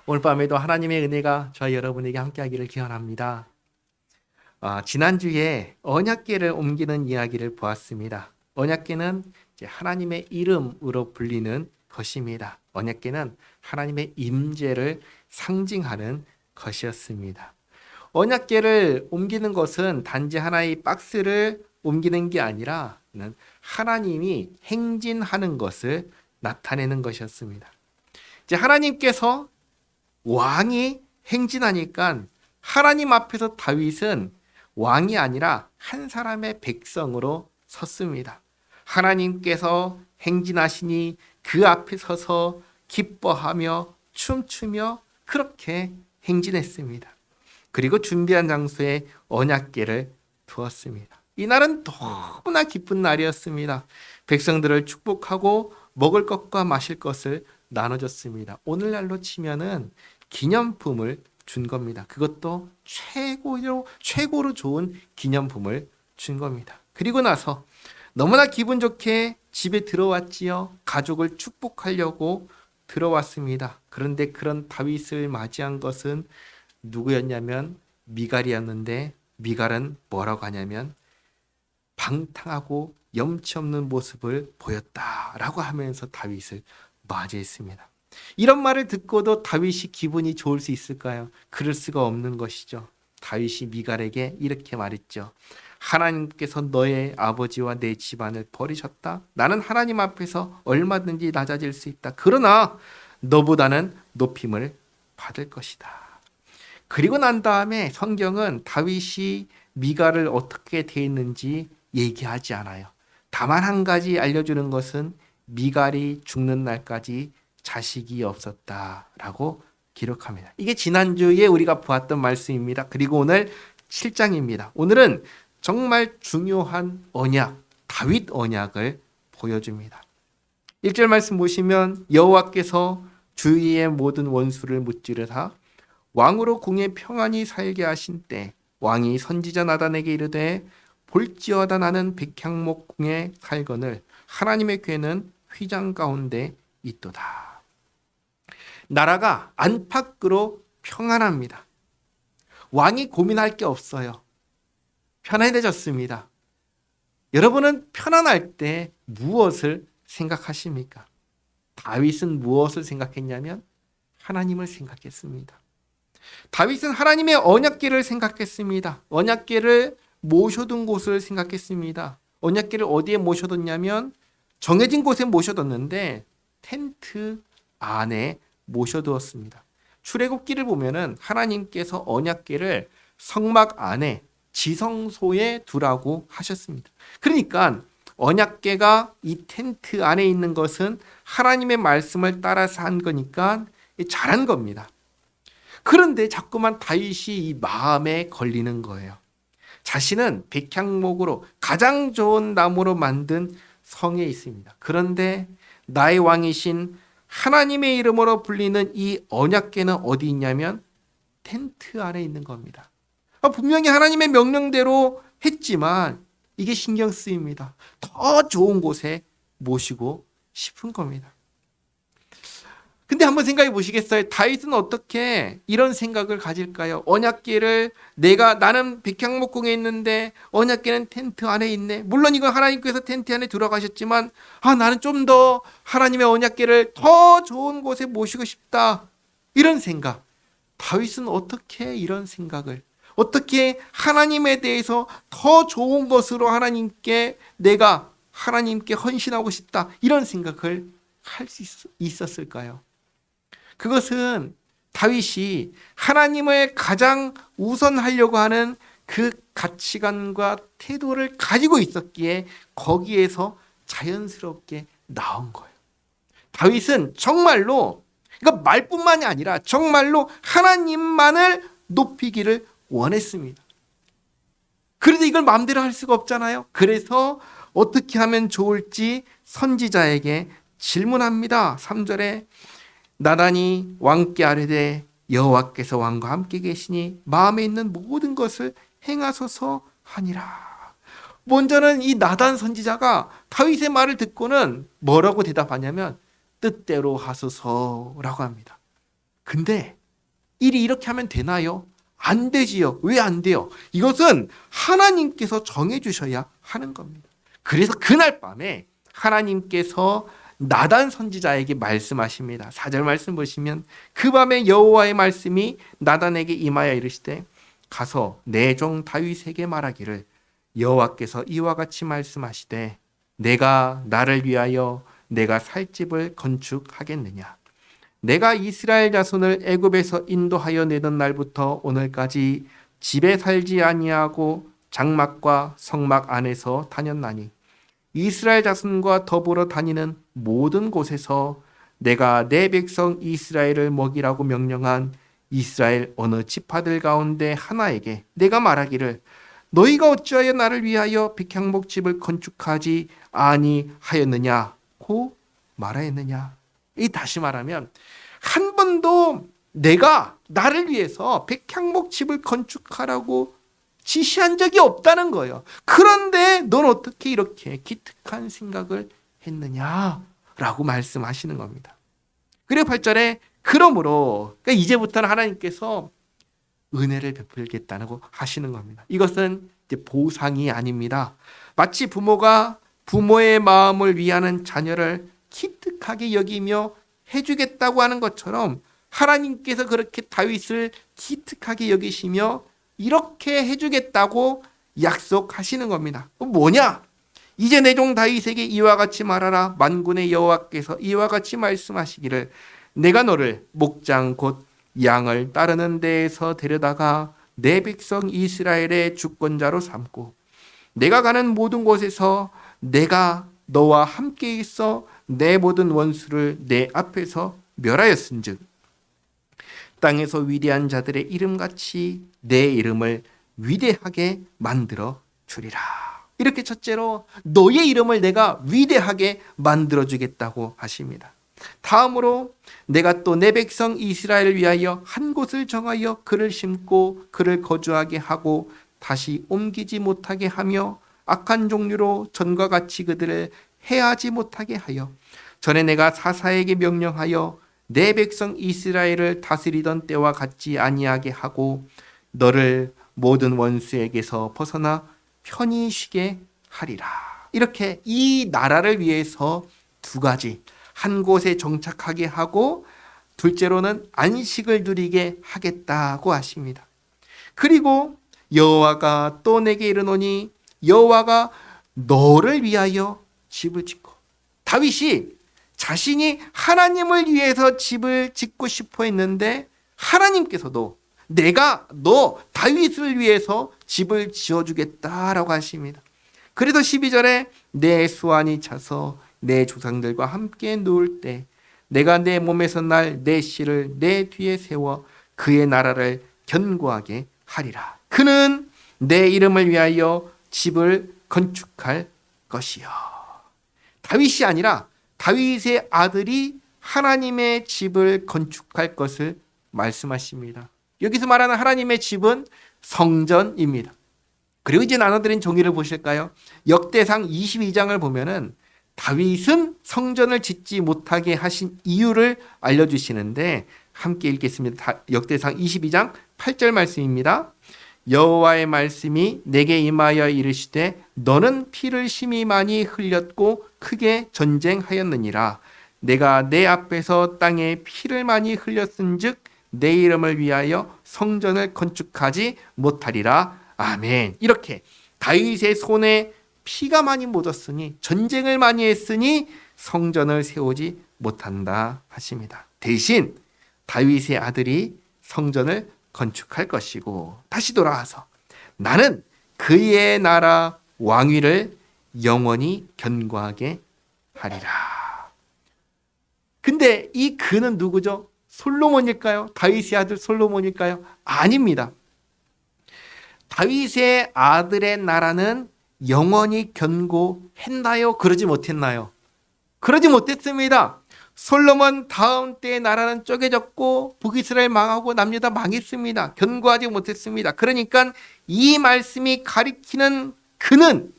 오늘 밤에도 하나님의 은혜가 저와 여러분에게 함께하기를 기원합니다. 지난주에 언약궤를 옮기는 이야기를 보았습니다. 언약궤는 이제 하나님의 이름으로 불리는 것입니다. 언약궤는 하나님의 임재를 상징하는 것이었습니다. 언약궤를 옮기는 것은 단지 하나의 박스를 옮기는 게 아니라 하나님이 행진하는 것을 나타내는 것이었습니다. 이제 하나님께서 왕이 행진하니까 하나님 앞에서 다윗은 왕이 아니라 한 사람의 백성으로 섰습니다. 하나님께서 행진하시니 그 앞에 서서 기뻐하며 춤추며 그렇게 행진했습니다. 그리고 준비한 장소에 언약궤를 두었습니다. 이날은 너무나 기쁜 날이었습니다. 백성들을 축복하고 먹을 것과 마실 것을 나눠줬습니다. 오늘날로 치면은 기념품을 준 겁니다. 그것도 최고로 좋은 기념품을 준 겁니다. 그리고 나서 너무나 기분 좋게 집에 들어왔지요. 가족을 축복하려고 들어왔습니다. 그런데 그런 다윗을 맞이한 것은 누구였냐면 미갈이었는데, 미갈은 뭐라고 하냐면 방탕하고 염치 없는 모습을 보였다라고 하면서 다윗을 맞이했습니다. 이런 말을 듣고도 다윗이 기분이 좋을 수 있을까요? 그럴 수가 없는 것이죠. 다윗이 미갈에게 이렇게 말했죠. 하나님께서 너의 아버지와 내 집안을 버리셨다. 나는 하나님 앞에서 얼마든지 낮아질 수 있다. 그러나 너보다는 높임을 받을 것이다. 그리고 난 다음에 성경은 다윗이 미갈을 어떻게 대했는지 얘기하지 않아요. 다만 한 가지 알려주는 것은 미갈이 죽는 날까지 자식이 없었다라고 기록합니다. 이게 지난주에 우리가 보았던 말씀입니다. 그리고 오늘 7장입니다. 오늘은 정말 중요한 언약, 다윗 언약을 보여줍니다. 1절 말씀 보시면 여호와께서 주위의 모든 원수를 무찌르사 왕으로 궁에 평안히 살게 하신 때 왕이 선지자 나단에게 이르되 볼지어다 나는 백향목 궁에 살거늘 하나님의 궤는 휘장 가운데 있도다. 나라가 안팎으로 평안합니다. 왕이 고민할 게 없어요. 편안해졌습니다. 여러분은 편안할 때 무엇을 생각하십니까? 다윗은 무엇을 생각했냐면 하나님을 생각했습니다. 다윗은 하나님의 언약궤를 생각했습니다. 언약궤를 모셔둔 곳을 생각했습니다. 언약궤를 어디에 모셔뒀냐면 정해진 곳에 모셔뒀는데 텐트 안에 모셔두었습니다. 출애굽기를 보면은 하나님께서 언약궤를 성막 안에 지성소에 두라고 하셨습니다. 그러니까 언약궤가 이 텐트 안에 있는 것은 하나님의 말씀을 따라서 한 거니까 잘한 겁니다. 그런데 자꾸만 다윗이 이 마음에 걸리는 거예요. 자신은 백향목으로 가장 좋은 나무로 만든 성에 있습니다. 그런데 나의 왕이신 하나님의 이름으로 불리는 이 언약궤는 어디 있냐면 텐트 안에 있는 겁니다. 분명히 하나님의 명령대로 했지만 이게 신경 쓰입니다. 더 좋은 곳에 모시고 싶은 겁니다. 근데 한번 생각해 보시겠어요? 다윗은 어떻게 이런 생각을 가질까요? 언약궤를 나는 백향목궁에 있는데 언약궤는 텐트 안에 있네. 물론 이건 하나님께서 텐트 안에 들어가셨지만 나는 좀 더 하나님의 언약궤를 더 좋은 곳에 모시고 싶다. 이런 생각. 다윗은 어떻게 이런 생각을, 어떻게 하나님에 대해서 더 좋은 것으로 내가 하나님께 헌신하고 싶다. 이런 생각을 할 수 있었을까요? 그것은 다윗이 하나님을 가장 우선하려고 하는 그 가치관과 태도를 가지고 있었기에 거기에서 자연스럽게 나온 거예요. 다윗은 정말로, 그러니까 말뿐만이 아니라 정말로 하나님만을 높이기를 원했습니다. 그런데 이걸 마음대로 할 수가 없잖아요. 그래서 어떻게 하면 좋을지 선지자에게 질문합니다. 3절에 나단이 왕께 아뢰되 여호와께서 왕과 함께 계시니 마음에 있는 모든 것을 행하소서 하니라. 먼저는 이 나단 선지자가 다윗의 말을 듣고는 뭐라고 대답하냐면 뜻대로 하소서라고 합니다. 근데 일이 이렇게 하면 되나요? 안 되지요. 왜 안 돼요? 이것은 하나님께서 정해주셔야 하는 겁니다. 그래서 그날 밤에 하나님께서 나단 선지자에게 말씀하십니다. 4절 말씀 보시면 그 밤에 여호와의 말씀이 나단에게 임하여 이르시되 가서 내 종 다윗에게 말하기를 여호와께서 이와 같이 말씀하시되 내가 나를 위하여 내가 살 집을 건축하겠느냐. 내가 이스라엘 자손을 애굽에서 인도하여 내던 날부터 오늘까지 집에 살지 아니하고 장막과 성막 안에서 다녔나니 이스라엘 자손과 더불어 다니는 모든 곳에서 내가 내 백성 이스라엘을 먹이라고 명령한 이스라엘 어느 지파들 가운데 하나에게 내가 말하기를 너희가 어찌하여 나를 위하여 백향목집을 건축하지 아니하였느냐고 말하였느냐. 이 다시 말하면 한 번도 내가 나를 위해서 백향목집을 건축하라고 지시한 적이 없다는 거예요. 그런데 넌 어떻게 이렇게 기특한 생각을 했느냐라고 말씀하시는 겁니다. 그리고 8절에 그러므로 그러니까 이제부터는 하나님께서 은혜를 베풀겠다고 하시는 겁니다. 이것은 이제 보상이 아닙니다. 마치 부모가 부모의 마음을 위하는 자녀를 기특하게 여기며 해주겠다고 하는 것처럼 하나님께서 그렇게 다윗을 기특하게 여기시며 이렇게 해주겠다고 약속하시는 겁니다. 뭐냐? 이제 내 종 다윗에게 이와 같이 말하라. 만군의 여호와께서 이와 같이 말씀하시기를 내가 너를 목장 곧 양을 따르는 데에서 데려다가 내 백성 이스라엘의 주권자로 삼고 내가 가는 모든 곳에서 내가 너와 함께 있어 내 모든 원수를 내 앞에서 멸하였은즉 땅에서 위대한 자들의 이름같이 내 이름을 위대하게 만들어 주리라. 이렇게 첫째로 너의 이름을 내가 위대하게 만들어 주겠다고 하십니다. 다음으로 내가 또 내 백성 이스라엘을 위하여 한 곳을 정하여 그를 심고 그를 거주하게 하고 다시 옮기지 못하게 하며 악한 종류로 전과 같이 그들을 해하지 못하게 하여 전에 내가 사사에게 명령하여 내 백성 이스라엘을 다스리던 때와 같지 아니하게 하고 너를 모든 원수에게서 벗어나 편히 쉬게 하리라. 이렇게 이 나라를 위해서 두 가지, 한 곳에 정착하게 하고 둘째로는 안식을 누리게 하겠다고 하십니다. 그리고 여호와가 또 내게 이르노니 여호와가 너를 위하여 집을 짓고 다윗이 자신이 하나님을 위해서 집을 짓고 싶어 했는데 하나님께서도 내가 너 다윗을 위해서 집을 지어주겠다라고 하십니다. 그래서 12절에 내 수완이 차서 내 조상들과 함께 누울 때 내가 내 몸에서 날 내 씨를 내 뒤에 세워 그의 나라를 견고하게 하리라. 그는 내 이름을 위하여 집을 건축할 것이요. 다윗이 아니라 다윗의 아들이 하나님의 집을 건축할 것을 말씀하십니다. 여기서 말하는 하나님의 집은 성전입니다. 그리고 이제 나눠드린 종이를 보실까요? 역대상 22장을 보면은 다윗은 성전을 짓지 못하게 하신 이유를 알려주시는데 함께 읽겠습니다. 역대상 22장 8절 말씀입니다. 여호와의 말씀이 내게 임하여 이르시되 너는 피를 심히 많이 흘렸고 크게 전쟁하였느니라. 내가 내 앞에서 땅에 피를 많이 흘렸은즉 내 이름을 위하여 성전을 건축하지 못하리라. 아멘. 이렇게 다윗의 손에 피가 많이 묻었으니 전쟁을 많이 했으니 성전을 세우지 못한다 하십니다. 대신 다윗의 아들이 성전을 건축할 것이고 다시 돌아와서 나는 그의 나라 왕위를 영원히 견고하게 하리라. 근데 이 그는 누구죠? 솔로몬일까요? 다윗의 아들 솔로몬일까요? 아닙니다. 다윗의 아들의 나라는 영원히 견고했나요? 그러지 못했나요? 그러지 못했습니다. 솔로몬 다음 때의 나라는 쪼개졌고 북이스라엘 망하고 남유다 망했습니다. 견고하지 못했습니다. 그러니까 이 말씀이 가리키는 그는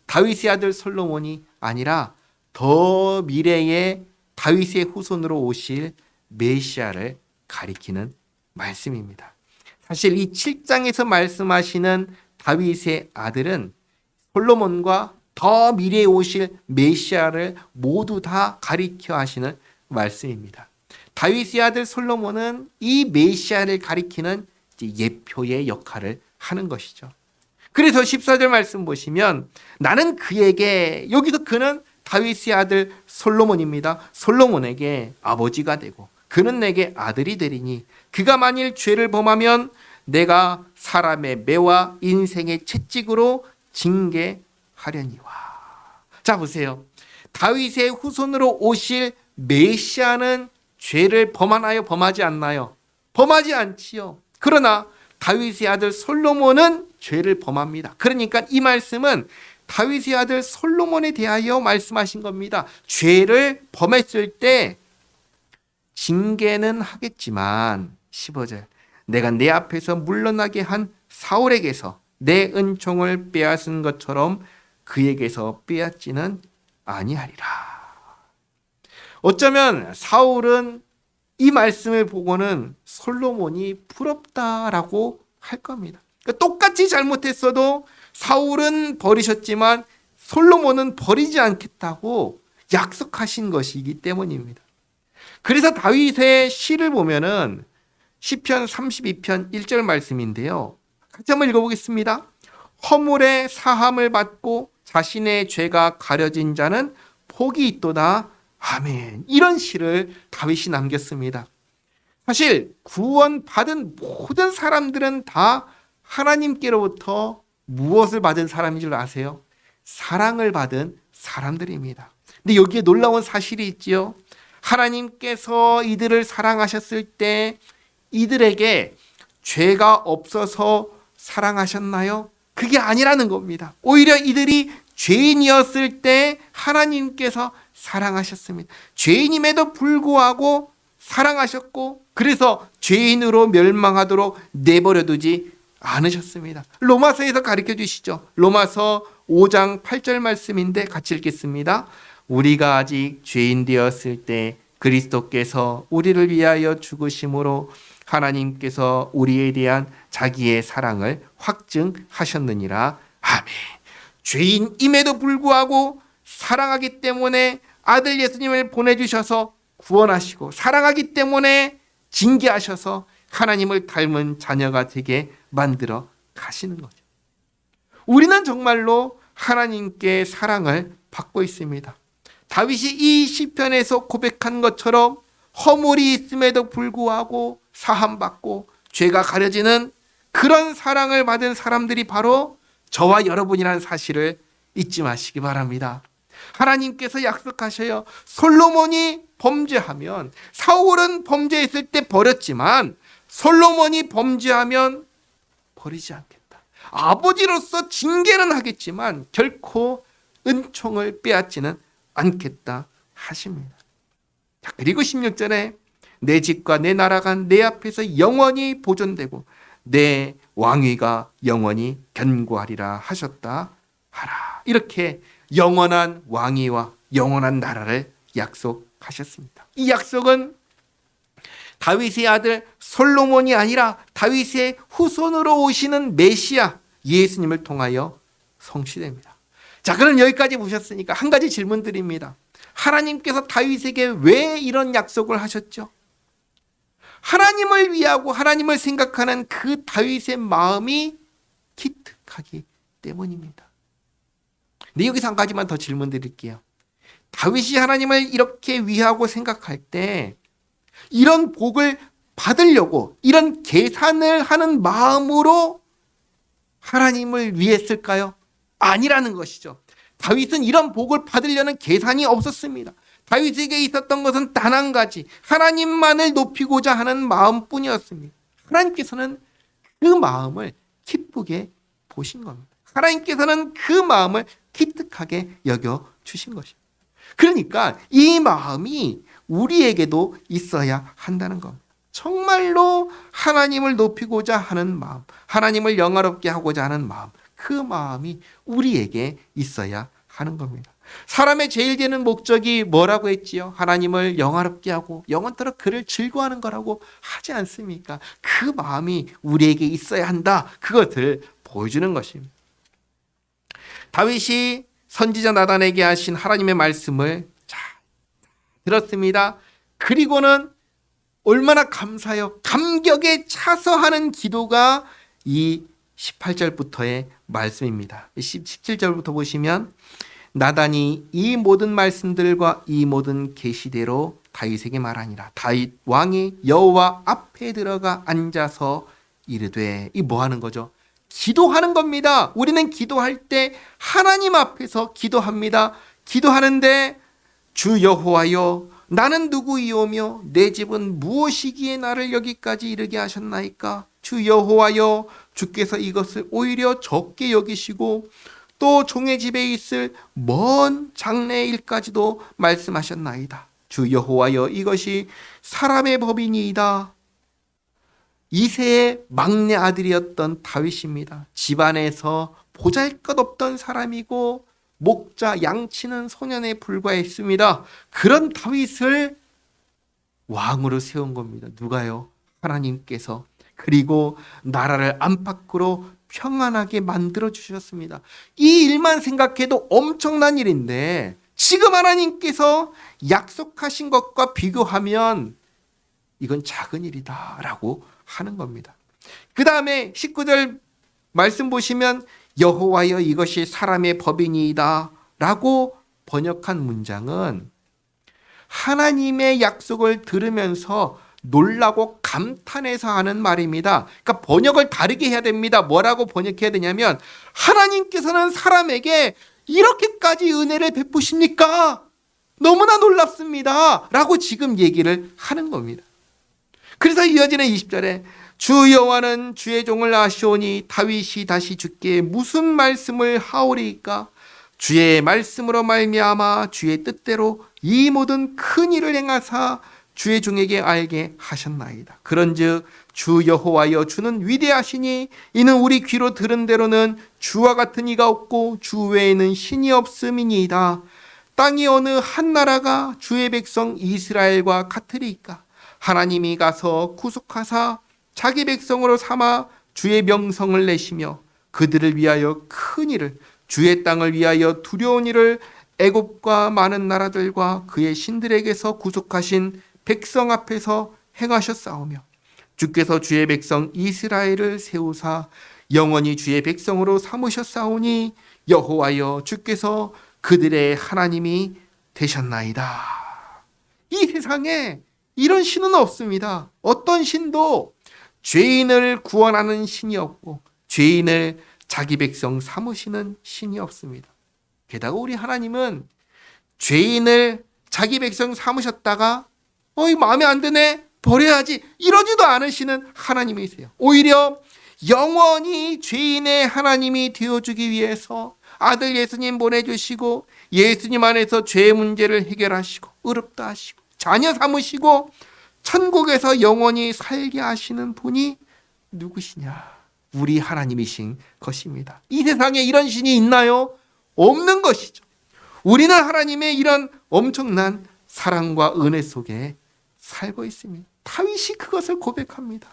다윗의 아들 솔로몬이 아니라 더 미래의 다윗의 후손으로 오실 메시아를 가리키는 말씀입니다. 사실 이 7장에서 말씀하시는 다윗의 아들은 솔로몬과 더 미래에 오실 메시아를 모두 다 가리켜 하시는 말씀입니다. 다윗의 아들 솔로몬은 이 메시아를 가리키는 예표의 역할을 하는 것이죠. 그래서 14절 말씀 보시면 나는 그에게, 여기서 그는 다윗의 아들 솔로몬입니다. 솔로몬에게 아버지가 되고 그는 내게 아들이 되리니 그가 만일 죄를 범하면 내가 사람의 매와 인생의 채찍으로 징계하려니와. 자, 보세요. 다윗의 후손으로 오실 메시아는 죄를 범하나요? 범하지 않나요? 범하지 않지요. 그러나 다윗의 아들 솔로몬은 죄를 범합니다. 그러니까 이 말씀은 다윗의 아들 솔로몬에 대하여 말씀하신 겁니다. 죄를 범했을 때 징계는 하겠지만 15절 내가 내 앞에서 물러나게 한 사울에게서 내 은총을 빼앗은 것처럼 그에게서 빼앗지는 아니하리라. 어쩌면 사울은 이 말씀을 보고는 솔로몬이 부럽다라고 할 겁니다. 그러니까 똑같이 잘못했어도 사울은 버리셨지만 솔로몬은 버리지 않겠다고 약속하신 것이기 때문입니다. 그래서 다윗의 시를 보면은 시편 32편 1절 말씀인데요. 같이 한번 읽어보겠습니다. 허물의 사함을 받고 자신의 죄가 가려진 자는 복이 있도다. 아멘. 이런 시를 다윗이 남겼습니다. 사실 구원받은 모든 사람들은 다 하나님께로부터 무엇을 받은 사람인 줄 아세요? 사랑을 받은 사람들입니다. 근데 여기에 놀라운 사실이 있지요. 하나님께서 이들을 사랑하셨을 때 이들에게 죄가 없어서 사랑하셨나요? 그게 아니라는 겁니다. 오히려 이들이 죄인이었을 때 하나님께서 사랑하셨습니다. 죄인임에도 불구하고 사랑하셨고 그래서 죄인으로 멸망하도록 내버려두지 않으셨습니다. 로마서에서 가르쳐 주시죠. 로마서 5장 8절 말씀인데 같이 읽겠습니다. 우리가 아직 죄인 되었을 때 그리스도께서 우리를 위하여 죽으심으로 하나님께서 우리에 대한 자기의 사랑을 확증하셨느니라. 아멘. 죄인임에도 불구하고 사랑하기 때문에 아들 예수님을 보내주셔서 구원하시고 사랑하기 때문에 징계하셔서 하나님을 닮은 자녀가 되게 만들어 가시는 거죠. 우리는 정말로 하나님께 사랑을 받고 있습니다. 다윗이 이 시편에서 고백한 것처럼 허물이 있음에도 불구하고 사함받고 죄가 가려지는 그런 사랑을 받은 사람들이 바로 저와 여러분이라는 사실을 잊지 마시기 바랍니다. 하나님께서 약속하셔요. 솔로몬이 범죄하면, 사울은 범죄했을 때 버렸지만 솔로몬이 범죄하면 버리지 않겠다. 아버지로서 징계는 하겠지만 결코 은총을 빼앗지는 않겠다 하십니다. 자, 그리고 16절에 내 집과 내 나라가 내 앞에서 영원히 보존되고 내 왕위가 영원히 견고하리라 하셨다 하라. 이렇게 영원한 왕위와 영원한 나라를 약속하셨습니다. 이 약속은 다윗의 아들 솔로몬이 아니라 다윗의 후손으로 오시는 메시아 예수님을 통하여 성취됩니다. 자, 그럼 여기까지 보셨으니까 한 가지 질문 드립니다. 하나님께서 다윗에게 왜 이런 약속을 하셨죠? 하나님을 위하고 하나님을 생각하는 그 다윗의 마음이 기특하기 때문입니다. 근데 여기서 한 가지만 더 질문 드릴게요. 다윗이 하나님을 이렇게 위하고 생각할 때 이런 복을 받으려고 이런 계산을 하는 마음으로 하나님을 위했을까요? 아니라는 것이죠. 다윗은 이런 복을 받으려는 계산이 없었습니다. 다윗에게 있었던 것은 단 한 가지, 하나님만을 높이고자 하는 마음뿐이었습니다. 하나님께서는 그 마음을 기쁘게 보신 겁니다. 하나님께서는 그 마음을 기특하게 여겨주신 것입니다. 그러니까 이 마음이 우리에게도 있어야 한다는 겁니다. 정말로 하나님을 높이고자 하는 마음, 하나님을 영화롭게 하고자 하는 마음, 그 마음이 우리에게 있어야 하는 겁니다. 사람의 제일 되는 목적이 뭐라고 했지요? 하나님을 영화롭게 하고 영원토록 그를 즐거워하는 거라고 하지 않습니까? 그 마음이 우리에게 있어야 한다. 그것을 보여주는 것입니다. 다윗이 선지자 나단에게 하신 하나님의 말씀을 잘 들었습니다. 그리고는 얼마나 감사해요. 감격에 차서 하는 기도가 이 18절부터의 말씀입니다. 17절부터 보시면 나단이 이 모든 말씀들과 이 모든 계시대로 다윗에게 말하니라. 다윗 왕이 여호와 앞에 들어가 앉아서 이르되, 이 뭐 하는 거죠? 기도하는 겁니다. 우리는 기도할 때 하나님 앞에서 기도합니다. 기도하는데 주 여호와여, 나는 누구이오며 내 집은 무엇이기에 나를 여기까지 이르게 하셨나이까? 주 여호와여, 주께서 이것을 오히려 적게 여기시고 또 종의 집에 있을 먼 장래의 일까지도 말씀하셨나이다. 주 여호와여, 이것이 사람의 법이니이다. 이새의 막내 아들이었던 다윗입니다. 집안에서 보잘것없던 사람이고 목자 양치는 소년에 불과했습니다. 그런 다윗을 왕으로 세운 겁니다. 누가요? 하나님께서. 그리고 나라를 안팎으로 평안하게 만들어 주셨습니다. 이 일만 생각해도 엄청난 일인데 지금 하나님께서 약속하신 것과 비교하면 이건 작은 일이다라고 하는 겁니다. 그 다음에 19절 말씀 보시면 여호와여, 이것이 사람의 법이니이다 라고 번역한 문장은 하나님의 약속을 들으면서 놀라고 감탄해서 하는 말입니다. 그러니까 번역을 다르게 해야 됩니다. 뭐라고 번역해야 되냐면, 하나님께서는 사람에게 이렇게까지 은혜를 베푸십니까? 너무나 놀랍습니다 라고 지금 얘기를 하는 겁니다. 그래서 이어지는 20절에 주 여호와는 주의 종을 아시오니 다윗이 다시 주께 무슨 말씀을 하오리이까? 주의 말씀으로 말미암아 주의 뜻대로 이 모든 큰 일을 행하사 주의 종에게 알게 하셨나이다. 그런즉 주 여호와여, 주는 위대하시니 이는 우리 귀로 들은 대로는 주와 같은 이가 없고 주 외에는 신이 없음이니이다. 땅이 어느 한 나라가 주의 백성 이스라엘과 같으리이까? 하나님이 가서 구속하사 자기 백성으로 삼아 주의 명성을 내시며 그들을 위하여 큰 일을, 주의 땅을 위하여 두려운 일을 애굽과 많은 나라들과 그의 신들에게서 구속하신 백성 앞에서 행하셨사오며 주께서 주의 백성 이스라엘을 세우사 영원히 주의 백성으로 삼으셨사오니 여호와여, 주께서 그들의 하나님이 되셨나이다. 이 세상에 이런 신은 없습니다. 어떤 신도 죄인을 구원하는 신이 없고 죄인을 자기 백성 삼으시는 신이 없습니다. 게다가 우리 하나님은 죄인을 자기 백성 삼으셨다가 마음에 안 드네, 버려야지, 이러지도 않으시는 하나님이세요. 오히려 영원히 죄인의 하나님이 되어주기 위해서 아들 예수님 보내주시고 예수님 안에서 죄의 문제를 해결하시고 의롭다 하시고 자녀 삼으시고 천국에서 영원히 살게 하시는 분이 누구시냐? 우리 하나님이신 것입니다. 이 세상에 이런 신이 있나요? 없는 것이죠. 우리는 하나님의 이런 엄청난 사랑과 은혜 속에 살고 있습니다. 다윗이 그것을 고백합니다.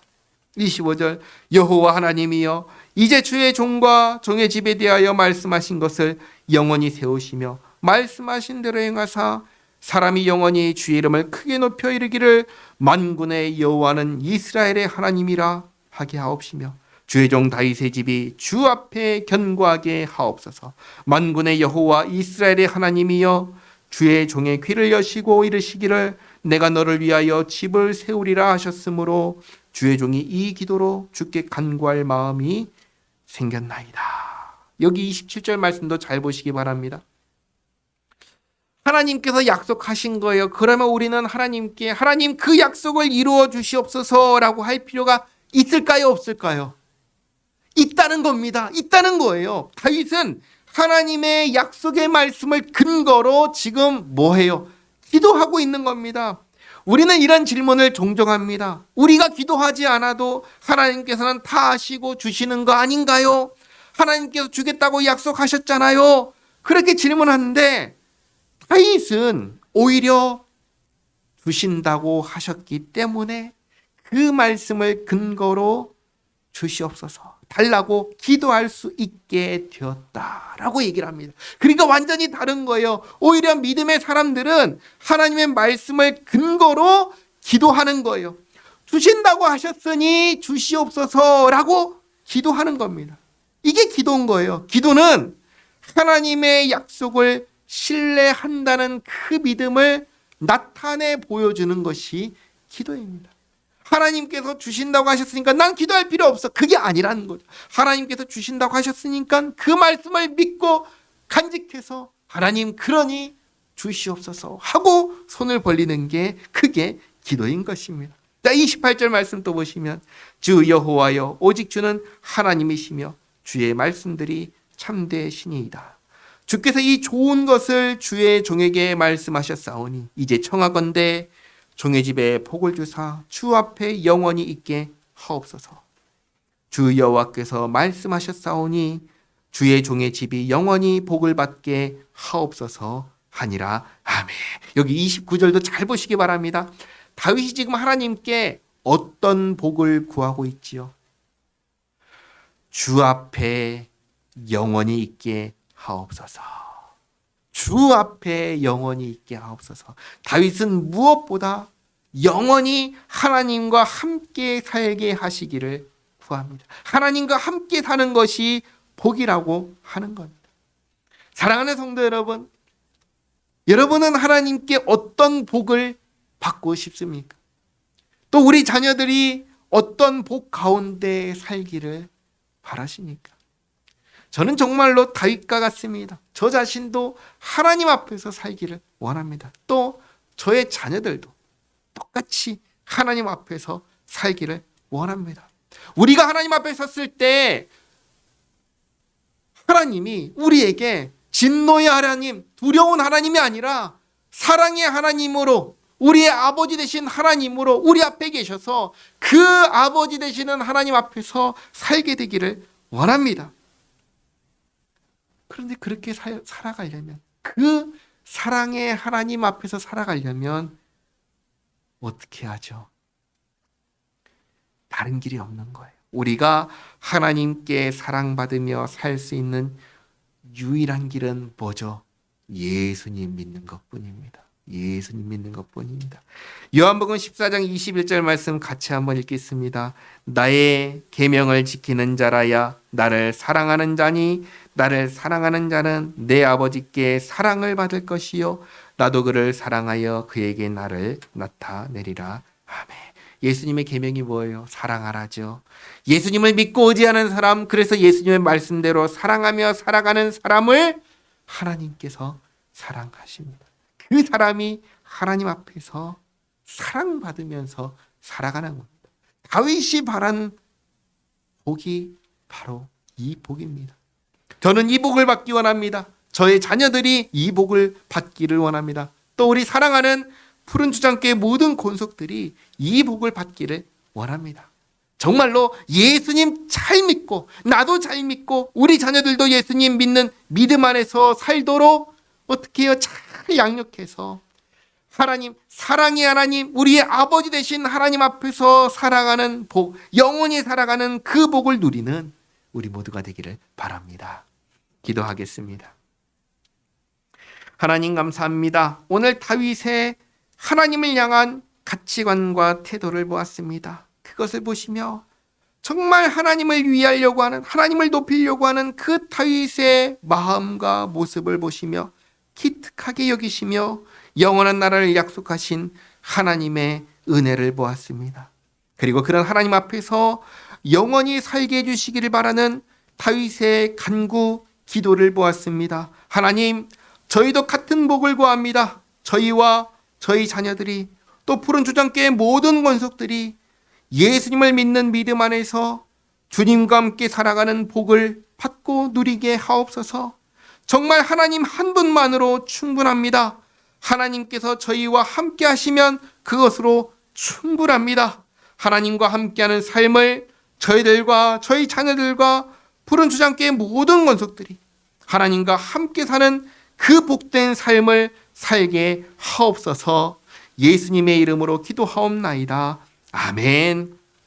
25절 여호와 하나님이여, 이제 주의 종과 종의 집에 대하여 말씀하신 것을 영원히 세우시며 말씀하신 대로 행하사 사람이 영원히 주의 이름을 크게 높여 이르기를 만군의 여호와는 이스라엘의 하나님이라 하게 하옵시며 주의 종 다윗의 집이 주 앞에 견고하게 하옵소서. 만군의 여호와 이스라엘의 하나님이여, 주의 종의 귀를 여시고 이르시기를 내가 너를 위하여 집을 세우리라 하셨으므로 주의 종이 이 기도로 주께 간구할 마음이 생겼나이다. 여기 27절 말씀도 잘 보시기 바랍니다. 하나님께서 약속하신 거예요. 그러면 우리는 하나님께 하나님 그 약속을 이루어 주시옵소서라고 할 필요가 있을까요? 없을까요? 있다는 겁니다. 있다는 거예요. 다윗은 하나님의 약속의 말씀을 근거로 지금 뭐해요? 기도하고 있는 겁니다. 우리는 이런 질문을 종종 합니다. 우리가 기도하지 않아도 하나님께서는 다 아시고 주시는 거 아닌가요? 하나님께서 주겠다고 약속하셨잖아요. 그렇게 질문하는데 다윗은 오히려 주신다고 하셨기 때문에 그 말씀을 근거로 주시옵소서 달라고 기도할 수 있게 되었다라고 얘기를 합니다. 그러니까 완전히 다른 거예요. 오히려 믿음의 사람들은 하나님의 말씀을 근거로 기도하는 거예요. 주신다고 하셨으니 주시옵소서라고 기도하는 겁니다. 이게 기도인 거예요. 기도는 하나님의 약속을 신뢰한다는 그 믿음을 나타내 보여주는 것이 기도입니다. 하나님께서 주신다고 하셨으니까 난 기도할 필요 없어. 그게 아니라는 거죠. 하나님께서 주신다고 하셨으니까 그 말씀을 믿고 간직해서 하나님 그러니 주시옵소서 하고 손을 벌리는 게 그게 기도인 것입니다. 자, 28절 말씀 또 보시면 주 여호와여 오직 주는 하나님이시며 주의 말씀들이 참되시니이다. 주께서 이 좋은 것을 주의 종에게 말씀하셨사오니 이제 청하건대 종의 집에 복을 주사 주 앞에 영원히 있게 하옵소서. 주 여호와께서 말씀하셨사오니 주의 종의 집이 영원히 복을 받게 하옵소서 하니라. 아멘. 여기 29절도 잘 보시기 바랍니다. 다윗이 지금 하나님께 어떤 복을 구하고 있지요? 주 앞에 영원히 있게 하옵소서. 주 앞에 영원히 있게 하옵소서. 다윗은 무엇보다 영원히 하나님과 함께 살게 하시기를 구합니다. 하나님과 함께 사는 것이 복이라고 하는 겁니다. 사랑하는 성도 여러분, 여러분은 하나님께 어떤 복을 받고 싶습니까? 또 우리 자녀들이 어떤 복 가운데 살기를 바라십니까? 저는 정말로 다윗과 같습니다. 저 자신도 하나님 앞에서 살기를 원합니다. 또 저의 자녀들도 똑같이 하나님 앞에서 살기를 원합니다. 우리가 하나님 앞에 섰을 때 하나님이 우리에게 진노의 하나님, 두려운 하나님이 아니라 사랑의 하나님으로 우리의 아버지 되신 하나님으로 우리 앞에 계셔서 그 아버지 되시는 하나님 앞에서 살게 되기를 원합니다. 그런데 그렇게 살아가려면, 그 사랑의 하나님 앞에서 살아가려면 어떻게 하죠? 다른 길이 없는 거예요. 우리가 하나님께 사랑받으며 살 수 있는 유일한 길은 뭐죠? 예수님 믿는 것뿐입니다. 예수님 믿는 것뿐입니다. 요한복음 14장 21절 말씀 같이 한번 읽겠습니다. 나의 계명을 지키는 자라야 나를 사랑하는 자니 나를 사랑하는 자는 내 아버지께 사랑을 받을 것이요 나도 그를 사랑하여 그에게 나를 나타내리라. 아멘. 예수님의 계명이 뭐예요? 사랑하라죠. 예수님을 믿고 의지하는 사람, 그래서 예수님의 말씀대로 사랑하며 살아가는 사람을 하나님께서 사랑하십니다. 그 사람이 하나님 앞에서 사랑받으면서 살아가는 겁니다. 다윗이 바란 복이 바로 이 복입니다. 저는 이 복을 받기 원합니다. 저의 자녀들이 이 복을 받기를 원합니다. 또 우리 사랑하는 푸른 주장교의 모든 권속들이 이 복을 받기를 원합니다. 정말로 예수님 잘 믿고 나도 잘 믿고 우리 자녀들도 예수님 믿는 믿음 안에서 살도록 어떻게 해요? 잘 양육해서 하나님, 사랑의 하나님, 우리의 아버지 되신 하나님 앞에서 살아가는 복, 영원히 살아가는 그 복을 누리는 우리 모두가 되기를 바랍니다. 기도하겠습니다. 하나님 감사합니다. 오늘 다윗의 하나님을 향한 가치관과 태도를 보았습니다. 그것을 보시며 정말 하나님을 위하려고 하는, 하나님을 높이려고 하는 그 다윗의 마음과 모습을 보시며 기특하게 여기시며 영원한 나라를 약속하신 하나님의 은혜를 보았습니다. 그리고 그런 하나님 앞에서 영원히 살게 해주시기를 바라는 다윗의 간구 기도를 보았습니다. 하나님, 저희도 같은 복을 구합니다. 저희와 저희 자녀들이 또 푸른 주장교의 모든 권속들이 예수님을 믿는 믿음 안에서 주님과 함께 살아가는 복을 받고 누리게 하옵소서. 정말 하나님 한 분만으로 충분합니다. 하나님께서 저희와 함께 하시면 그것으로 충분합니다. 하나님과 함께하는 삶을 저희들과 저희 자녀들과 푸른 주장교의 모든 권속들이 하나님과 함께 사는 그 복된 삶을 살게 하옵소서. 예수님의 이름으로 기도하옵나이다. 아멘.